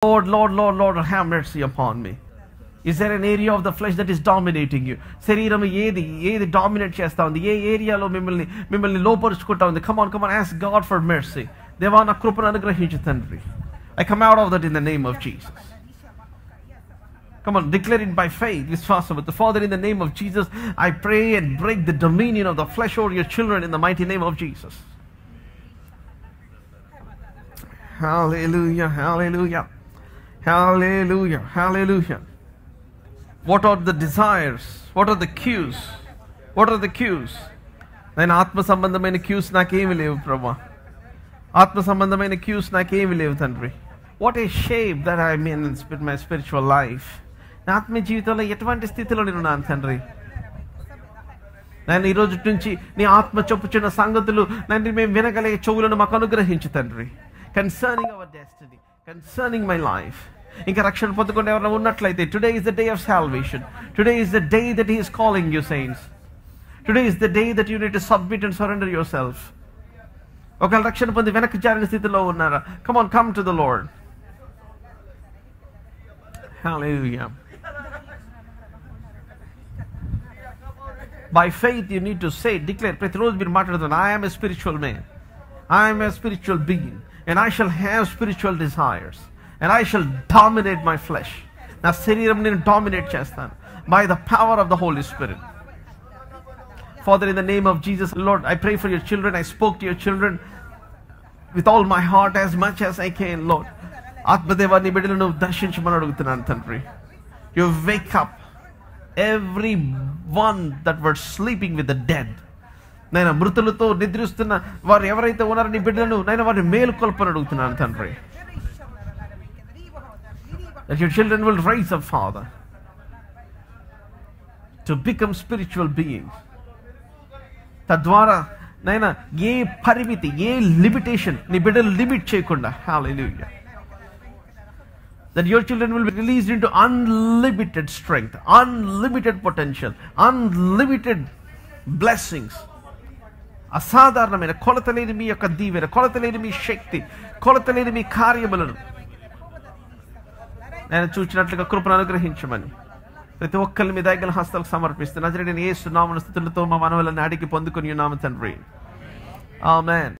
Lord, Lord, Lord, Lord, have mercy upon me. Is there an area of the flesh that is dominating you? శరీరం ఏది dominate చేస్తా ఉంది? ఏ ఏరియాలో మిమ్మల్ని లోపరుచుకుంటా ఉంది? Come on, ask God for mercy. దేవా నా కృపను అనుగ్రహించు తండ్రి. I come out of that in the name of Jesus. Come on, declare it by faith. It's possible. Father, in the name of Jesus, I pray and break the dominion of the flesh over your children in the mighty name of Jesus. Hallelujah, hallelujah, hallelujah, hallelujah. What are the desires? What are the cues? What are the cues? నేను ఆత్మ సంబంధమైన cues నాకేమి లేవు ప్రభా. ఆత్మ సంబంధమైన cues నాకేమి లేవు తండ్రి. What a shape that I am in my spiritual life. నా ఆత్మీయ జీవితంలో ఎటువంటి స్థితిలో నేను ఉన్నాను తండ్రి. నేను ఈ రోజు నుంచి నీ ఆత్మ చెప్పుచున్న సంగతులు తండ్రి మేము వినగలిగే చెవులను మాకు అనుగ్రహించు తండ్రి. Concerning our destiny, concerning my life. ఇంకా రక్షణ పొందుకుని ఎవరైనా ఉన్నట్లయితే, today is the day of salvation. Today is the day that he is calling you saints. Today is the day that you need to submit and surrender your self. ఒకవేళ రక్షణ పొంది వెనక్కి జారిన స్థితిలో ఉన్నారా? Come on, come to the lord. Hallelujah. By faith you need to say, declare, ప్రతిరోజు మీరు మాట్లాడుతున్నారు, I am a spiritual man, I am a spiritual being, and I shall have spiritual desires, and I shall dominate my flesh. నా శరీరం నేను dominate చేస్తాను by the power of the Holy Spirit. Father, in the name of Jesus, Lord, I pray for your children. I spoke to your children with all my heart as much as I can, Lord. ఆత్మదేవా నీ బిడ్డలను దర్శించమని అడుగుతున్నాను తండ్రి. You wake up every one that were sleeping with the dead. నేను మృతులతో నిద్రిస్తున్న వారు ఎవరైతే ఉన్నారో నీ బిడ్డలను నేను వారిని మేలుకొల్పని అడుగుతున్నాను తండ్రి. That your children will rise up, Father, to become spiritual beings. తద్వారా నైనా ఏ పరిమితి, ఏ లిమిటేషన్ నీ బిడ్డలు లిమిట్ చేయకుండా, hallelujah, that your children will be released into unlimited strength, unlimited potential, unlimited blessings. అసాధారణమైన కొలతలేని మీ యొక్క దీవెన, కొలతలేని మీ శక్తి, కొలతలేని మీ కార్యములను నేను చూచినట్లుగా కృపను అనుగ్రహించమని ప్రతి ఒక్కరిని మీ దయగల హస్తాలకు సమర్పిస్తూ నజరేయుడైన యేసు నామమున స్తుతులతో మా మనవులను అడిగి పొందుకొని ఉన్నాము తండ్రి. ఆమేన్.